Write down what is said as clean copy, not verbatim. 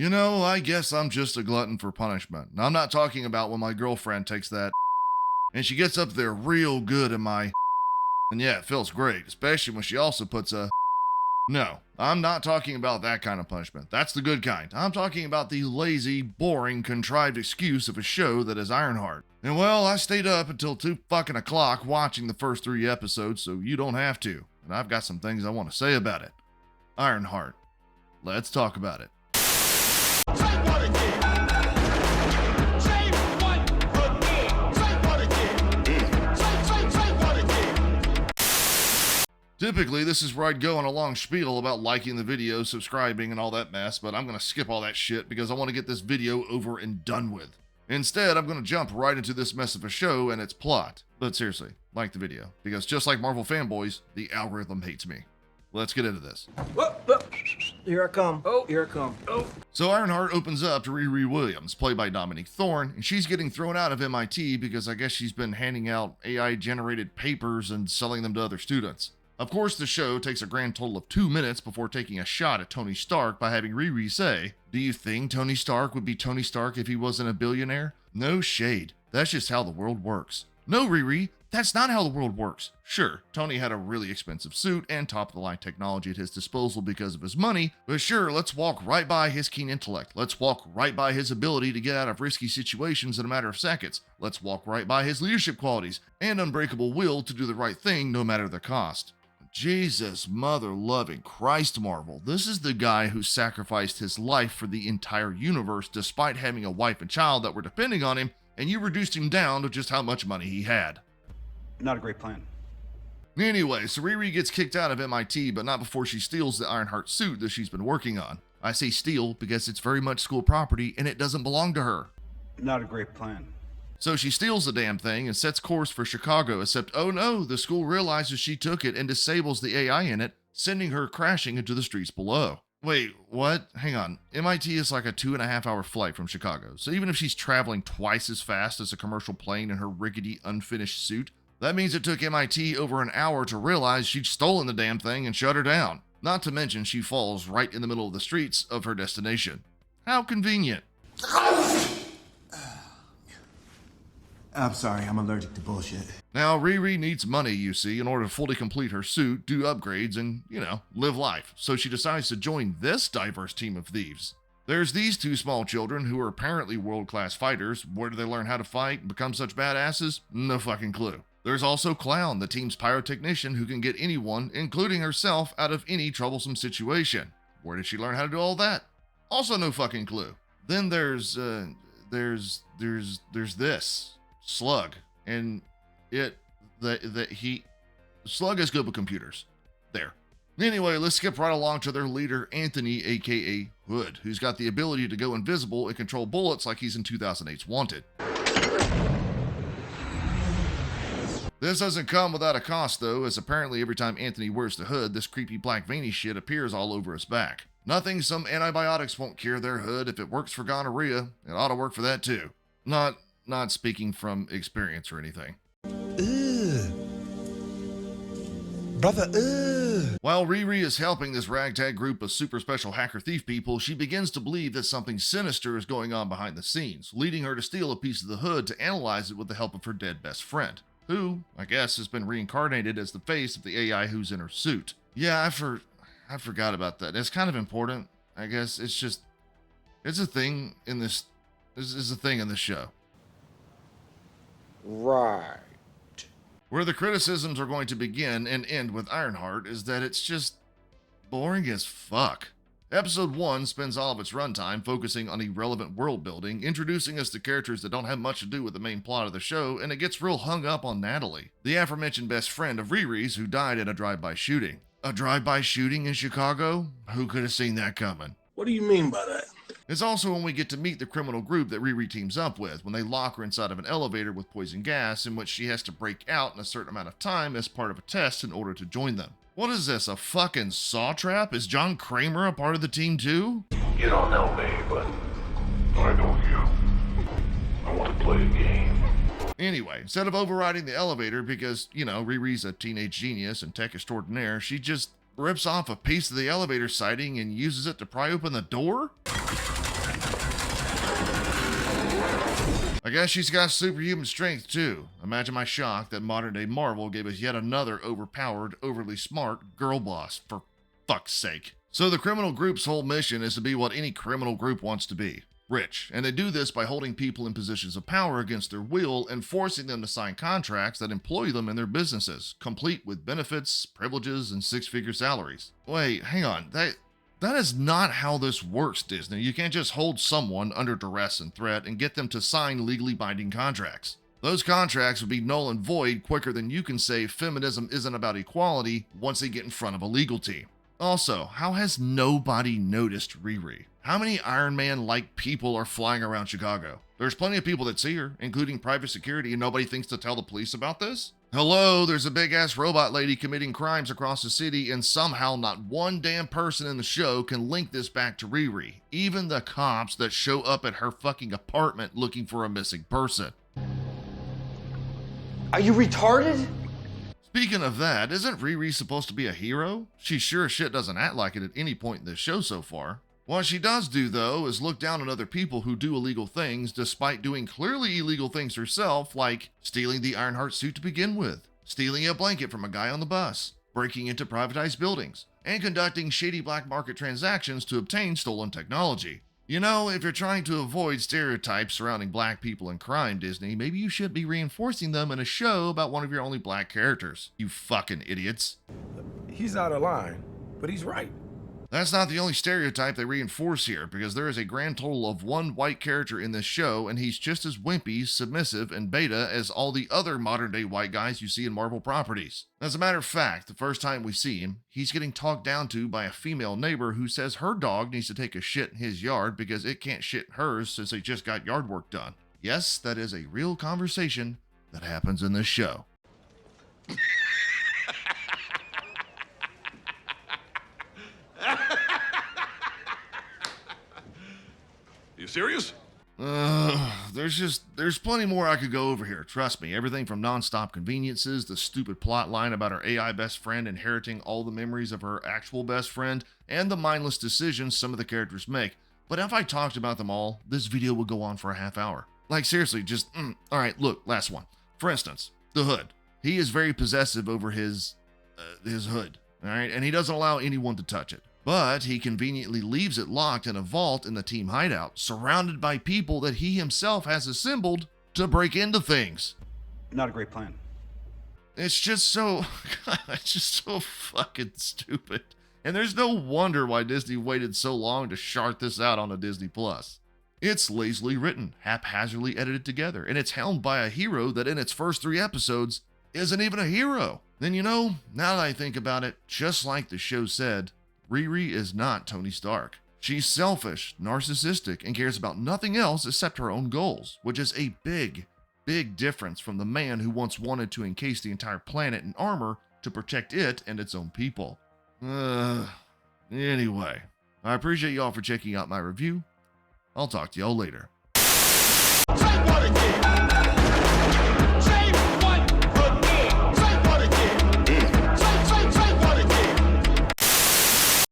You know, I guess I'm just a glutton for punishment. Now, I'm not talking about when my girlfriend takes that and she gets up there real good in my and yeah, it feels great, especially when she also puts a no, I'm not talking about that kind of punishment. That's the good kind. I'm talking about the lazy, boring, contrived excuse of a show that is Ironheart. And well, I stayed up until 2 fucking o'clock watching the first 3 episodes, so you don't have to. And I've got some things I want to say about it. Ironheart. Let's talk about it. Typically, this is where I'd go on a long spiel about liking the video, subscribing, and all that mess, but I'm going to skip all that shit because I want to get this video over and done with. Instead, I'm going to jump right into this mess of a show and its plot. But seriously, like the video, because just like Marvel fanboys, the algorithm hates me. Let's get into this. Whoa. Here I come. Oh, here I come. Oh. So Ironheart opens up to Riri Williams, played by Dominique Thorne, and she's getting thrown out of MIT because I guess she's been handing out AI-generated papers and selling them to other students. Of course, the show takes a grand total of 2 minutes before taking a shot at Tony Stark by having Riri say, "Do you think Tony Stark would be Tony Stark if he wasn't a billionaire?" No shade. That's just how the world works. No, Riri, that's not how the world works. Sure, Tony had a really expensive suit and top-of-the-line technology at his disposal because of his money, but sure, let's walk right by his keen intellect. Let's walk right by his ability to get out of risky situations in a matter of seconds. Let's walk right by his leadership qualities and unbreakable will to do the right thing no matter the cost. Jesus, mother-loving Christ, Marvel. This is the guy who sacrificed his life for the entire universe despite having a wife and child that were depending on him, and you reduced him down to just how much money he had. Not a great plan. Anyway, so Riri gets kicked out of MIT, but not before she steals the Ironheart suit that she's been working on. I say steal because it's very much school property and it doesn't belong to her. Not a great plan. So she steals the damn thing and sets course for Chicago, except, oh no, the school realizes she took it and disables the AI in it, sending her crashing into the streets below. Wait, what? Hang on. MIT is like a 2.5-hour flight from Chicago, so even if she's traveling twice as fast as a commercial plane in her rickety, unfinished suit, that means it took MIT over an hour to realize she'd stolen the damn thing and shut her down. Not to mention she falls right in the middle of the streets of her destination. How convenient. I'm sorry, I'm allergic to bullshit. Now, Riri needs money, you see, in order to fully complete her suit, do upgrades, and, live life. So she decides to join this diverse team of thieves. There's these 2 small children who are apparently world-class fighters. Where do they learn how to fight and become such badasses? No fucking clue. There's also Clown, the team's pyrotechnician who can get anyone, including herself, out of any troublesome situation. Where did she learn how to do all that? Also no fucking clue. Then there's this. Slug, and Slug is good with computers. There. Anyway, let's skip right along to their leader, Anthony, aka Hood, who's got the ability to go invisible and control bullets like he's in 2008's Wanted. This doesn't come without a cost though, as apparently every time Anthony wears the hood, this creepy black veiny shit appears all over his back. Nothing some antibiotics won't cure their hood. If it works for gonorrhea, it ought to work for that too. Not speaking from experience or anything. Brother, While Riri is helping this ragtag group of super special hacker thief people, she begins to believe that something sinister is going on behind the scenes, leading her to steal a piece of the hood to analyze it with the help of her dead best friend, who, I guess, has been reincarnated as the face of the AI who's in her suit. Yeah, I forgot about that. It's kind of important. I guess it's a thing in this show. Right. Where the criticisms are going to begin and end with Ironheart is that it's just boring as fuck. Episode 1 spends all of its runtime focusing on irrelevant world building, introducing us to characters that don't have much to do with the main plot of the show, and it gets real hung up on Natalie, the aforementioned best friend of Riri's who died in a drive-by shooting. A drive-by shooting in Chicago? Who could have seen that coming? What do you mean by that? It's also when we get to meet the criminal group that Riri teams up with, when they lock her inside of an elevator with poison gas, in which she has to break out in a certain amount of time as part of a test in order to join them. What is this, a fucking saw trap? Is John Kramer a part of the team too? You don't know me, but I know you. I want to play a game. Anyway, instead of overriding the elevator because, Riri's a teenage genius and tech extraordinaire, she just rips off a piece of the elevator siding and uses it to pry open the door? I guess she's got superhuman strength too. Imagine my shock that modern day Marvel gave us yet another overpowered, overly smart girl boss, for fuck's sake. So the criminal group's whole mission is to be what any criminal group wants to be. Rich, and they do this by holding people in positions of power against their will and forcing them to sign contracts that employ them in their businesses, complete with benefits, privileges, and six-figure salaries. Wait, hang on, that is not how this works, Disney. You can't just hold someone under duress and threat and get them to sign legally binding contracts. Those contracts would be null and void quicker than you can say feminism isn't about equality once they get in front of a legal team. Also, how has nobody noticed Riri? How many Iron Man-like people are flying around Chicago? There's plenty of people that see her, including private security, and nobody thinks to tell the police about this? Hello, there's a big-ass robot lady committing crimes across the city, and somehow not one damn person in the show can link this back to Riri. Even the cops that show up at her fucking apartment looking for a missing person. Are you retarded? Speaking of that, isn't Riri supposed to be a hero? She sure as shit doesn't act like it at any point in this show so far. What she does do, though, is look down on other people who do illegal things despite doing clearly illegal things herself, like stealing the Ironheart suit to begin with, stealing a blanket from a guy on the bus, breaking into privatized buildings, and conducting shady black market transactions to obtain stolen technology. You know, if you're trying to avoid stereotypes surrounding black people and crime, Disney, maybe you should be reinforcing them in a show about one of your only black characters. You fucking idiots. He's out of line, but he's right. That's not the only stereotype they reinforce here, because there is a grand total of one white character in this show, and he's just as wimpy, submissive, and beta as all the other modern-day white guys you see in Marvel properties. As a matter of fact, the first time we see him, he's getting talked down to by a female neighbor who says her dog needs to take a shit in his yard because it can't shit in hers since they just got yard work done. Yes, that is a real conversation that happens in this show. You serious? There's plenty more I could go over here, trust me. Everything from non-stop conveniences, the stupid plot line about her AI best friend inheriting all the memories of her actual best friend, and the mindless decisions some of the characters make. But if I talked about them all, this video would go on for a half hour. Like seriously, alright, look, last one. For instance, the Hood. He is very possessive over his hood, alright, and he doesn't allow anyone to touch it. But he conveniently leaves it locked in a vault in the team hideout, surrounded by people that he himself has assembled to break into things. Not a great plan. It's just so fucking stupid. And there's no wonder why Disney waited so long to shart this out on a Disney Plus. It's lazily written, haphazardly edited together, and it's helmed by a hero that in its first 3 episodes isn't even a hero. Then now that I think about it, just like the show said, Riri is not Tony Stark. She's selfish, narcissistic, and cares about nothing else except her own goals, which is a big difference from the man who once wanted to encase the entire planet in armor to protect it and its own people. Anyway, I appreciate y'all for checking out my review. I'll talk to y'all later.